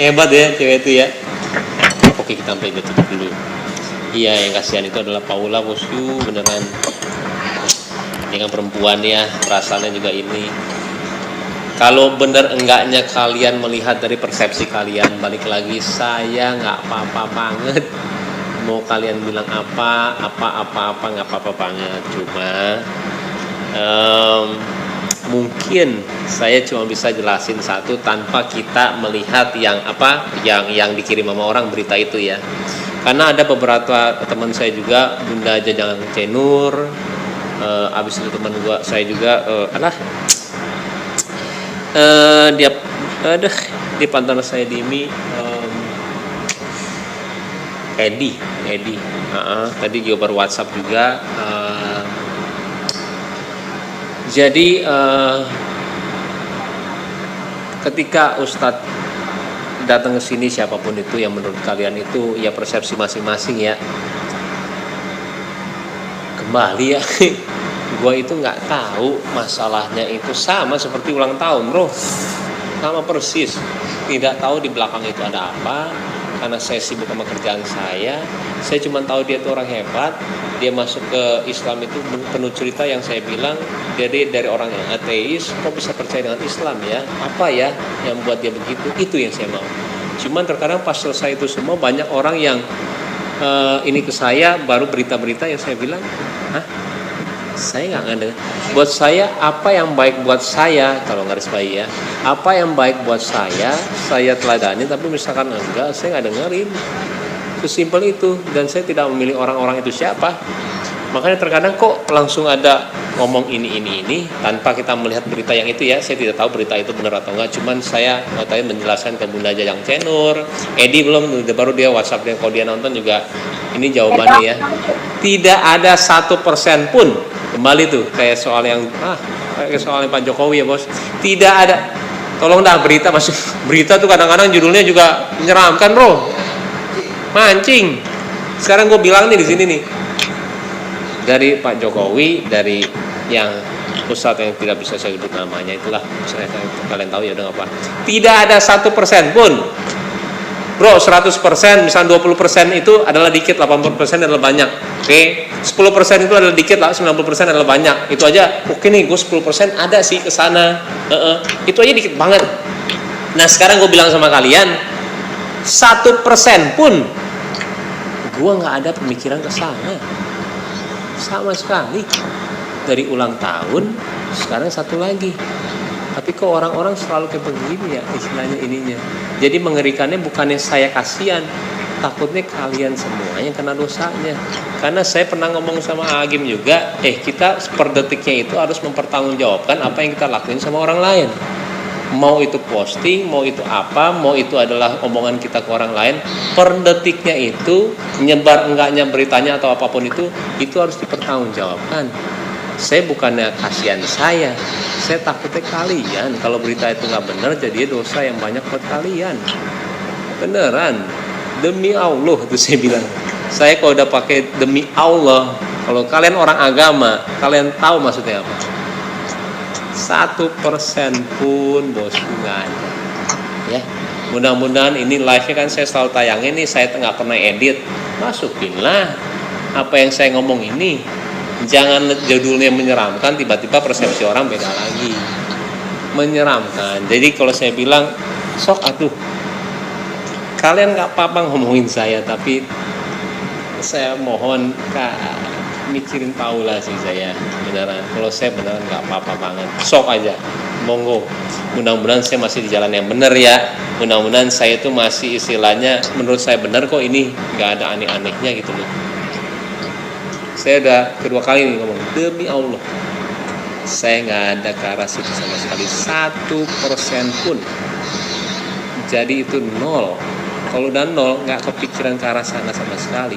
Hebat ya cewek itu ya. Oke, kita sampai tutup dulu. Iya, yang kasihan itu adalah Paula, bosku, beneran. Dengan perempuan ya, perasaannya juga ini. Kalau bener enggaknya kalian melihat dari persepsi kalian, balik lagi, saya nggak apa-apa banget. Mau kalian bilang apa nggak apa-apa banget. Cuma mungkin saya cuma bisa jelasin satu tanpa kita melihat yang dikirim sama orang berita itu ya. Karena ada beberapa teman saya juga, Bunda Jajang Cenur, abis itu teman saya juga dia pantauan saya di IMI, Edi, tadi juga baru WhatsApp juga. Jadi ketika Ustadz datang ke sini, siapapun itu yang menurut kalian itu ya persepsi masing-masing ya. Kembali ya, gue itu nggak tahu masalahnya itu sama seperti ulang tahun, bro, sama persis. Tidak tahu di belakang itu ada apa, karena saya sibuk sama kerjaan saya cuma tahu dia itu orang hebat. Dia masuk ke Islam itu penuh cerita yang saya bilang, jadi dari orang yang ateis kok bisa percaya dengan Islam ya, apa ya yang buat dia begitu, itu yang saya mau. Cuman terkadang pas selesai itu semua banyak orang yang ini ke saya baru berita-berita yang saya bilang, saya nggak ada. Buat saya apa yang baik buat saya, kalau garis bawahi ya, apa yang baik buat saya teladani, tapi misalkan enggak, saya nggak dengerin. Sesimpel itu. Dan saya tidak memilih orang-orang itu siapa. Makanya terkadang kok langsung ada ngomong ini tanpa kita melihat berita yang itu ya. Saya tidak tahu berita itu benar atau enggak, cuman saya tadi menjelaskan ke Bunda Jajang Cenur. Edi belum, baru dia WhatsApp dia, kalau dia nonton juga ini jawabannya ya. Tidak ada 1% pun, kembali tuh kayak soal yang Pak Jokowi ya, bos. Tidak ada. Tolong dah berita tuh kadang-kadang judulnya juga menyeramkan, bro. Mancing. Sekarang gue bilang nih di sini nih, dari Pak Jokowi, dari yang pusat yang tidak bisa saya sebut namanya itulah, kalian tahu ya udah apa. Tidak ada 1% pun, bro. 100%, misalnya 20% itu adalah dikit, 80% adalah banyak. Oke, 10% itu adalah dikit lah, 90% adalah banyak. Itu aja oke nih, gue 10% ada sih ke sana. Itu aja dikit banget. Nah sekarang gue bilang sama kalian, 1% pun gue nggak ada pemikiran ke sana sama sekali. Dari ulang tahun sekarang satu lagi, tapi kok orang-orang selalu kayak begini ya istilahnya ininya. Jadi mengerikannya bukannya saya kasihan, takutnya kalian semua yang kena dosanya. Karena saya pernah ngomong sama Agim juga, kita per detiknya itu harus mempertanggungjawabkan apa yang kita lakuin sama orang lain. Mau itu posting, mau itu apa, mau itu adalah omongan kita ke orang lain, per detiknya itu, nyebar enggaknya beritanya atau apapun itu harus dipertanggungjawabkan. Saya bukannya kasihan saya takutnya kalian, kalau berita itu nggak benar, jadi dosa yang banyak buat kalian. Beneran, demi Allah itu saya bilang. Saya kalau udah pakai demi Allah, kalau kalian orang agama, kalian tahu maksudnya apa. 1% pun bosku nggak ada ya. Mudah-mudahan ini live-nya kan saya selalu tayangin nih, saya nggak pernah edit, masukinlah apa yang saya ngomong ini. Jangan judulnya menyeramkan, tiba-tiba persepsi orang beda lagi, menyeramkan. Jadi kalau saya bilang sok atuh kalian nggak apa-apa ngomongin saya, tapi saya mohon mikirin Paula sih saya, beneran. Kalau saya beneran nggak apa-apa banget, sok aja, monggo. Mudah-mudahan saya masih di jalan yang benar ya. Mudah-mudahan saya itu masih istilahnya menurut saya benar kok, ini nggak ada aneh-anehnya gitu loh. Saya udah kedua kali nih ngomong, demi Allah saya nggak ada ke arah situ sama sekali, 1% pun. Jadi itu 0. Kalau udah 0, nggak kepikiran ke arah sana sama sekali.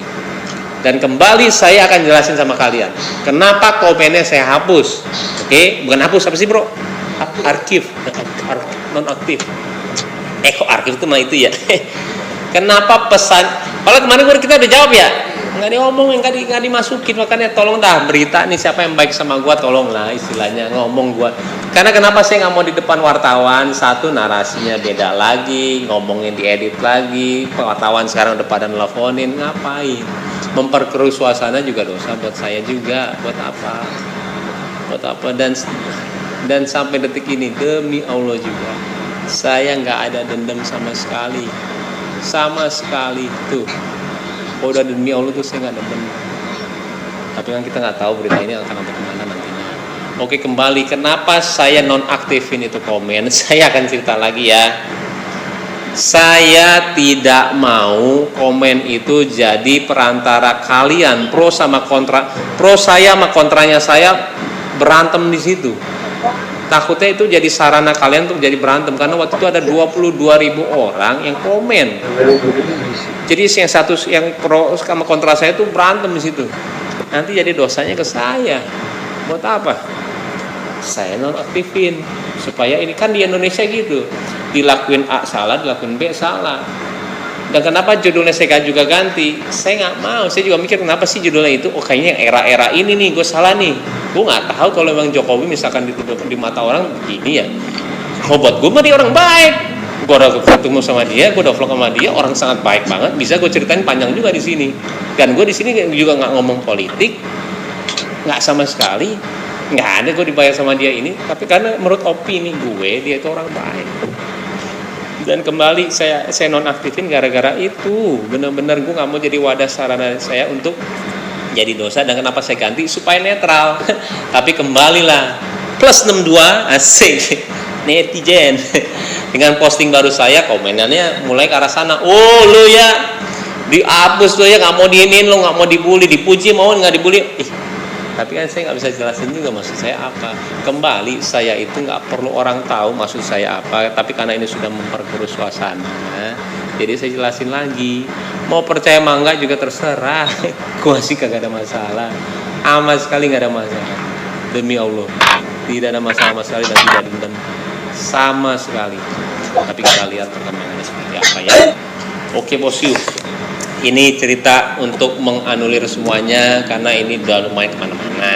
Dan kembali saya akan jelasin sama kalian kenapa komennya saya hapus. Oke, bukan hapus, apa sih bro? Arkif, nonaktif. Kok arkif itu mah itu ya. Kenapa pesan? Kalau kemarin kita udah jawab ya. nggak diomongin, nggak dimasukin. Makanya tolong dah berita nih, siapa yang baik sama gua tolonglah istilahnya ngomong gua. Karena kenapa saya nggak mau di depan wartawan? Satu, narasinya beda lagi, ngomongin diedit lagi, wartawan sekarang udah pada nelfonin, ngapain? Memperkeruh suasana juga dosa buat saya juga. Buat apa? Dan sampai detik ini demi Allah juga saya nggak ada dendam sama sekali tuh. Oh, udah demi Allah tuh saya nggak ada dendam. Tapi kan kita nggak tahu berita ini akan sampai kemana nantinya. Oke, kembali kenapa saya nonaktifin itu komen. Saya akan cerita lagi ya. Saya tidak mau komen itu jadi perantara kalian pro sama kontra, pro saya sama kontranya saya berantem di situ. Takutnya itu jadi sarana kalian untuk jadi berantem, karena waktu itu ada 22.000 orang yang komen. Jadi yang satu yang pro sama kontra saya itu berantem di situ. Nanti jadi dosanya ke saya. Buat apa? Saya nonaktifin supaya ini kan di Indonesia gitu. Dilakuin A salah, dilakuin B salah. Dan kenapa judulnya saya juga ganti? Saya nggak mau. Saya juga mikir kenapa sih judulnya itu? Oh, kayaknya yang era-era ini nih, gue salah nih. Gue nggak tahu kalau memang Jokowi misalkan dituduh di mata orang begini ya. Oh, buat gue mah dia orang baik. Gue udah ketemu sama dia, gue udah vlog sama dia, orang sangat baik banget. Bisa gue ceritain panjang juga di sini. Dan gue di sini juga nggak ngomong politik, nggak sama sekali. Nggak ada gue dibayar sama dia ini. Tapi karena menurut opini gue, dia itu orang baik. Dan kembali saya nonaktifin gara-gara itu. Benar-benar gue nggak mau jadi wadah sarana saya untuk jadi dosa. Dan kenapa saya ganti? Supaya netral. Tapi kembalilah plus 62 asik netizen. Dengan posting baru saya, komenannya mulai ke arah sana. Oh, lu ya dihapus lu ya, nggak mau diinin, lu nggak mau dibully, dipuji mau nggak dibully. Tapi kan saya nggak bisa jelasin juga maksud saya apa. Kembali, saya itu nggak perlu orang tahu maksud saya apa. Tapi karena ini sudah memperkeruh suasana, jadi saya jelasin lagi. Mau percaya sama enggak juga terserah. Gua sih kagak ada masalah. Sama sekali nggak ada masalah. Demi Allah, tidak ada masalah sekali dan tidak dendam sama sekali. Tapi kita lihat perkembangannya seperti apa ya. Oke bosku. Ini cerita untuk menganulir semuanya karena ini udah lumayan kemana-mana.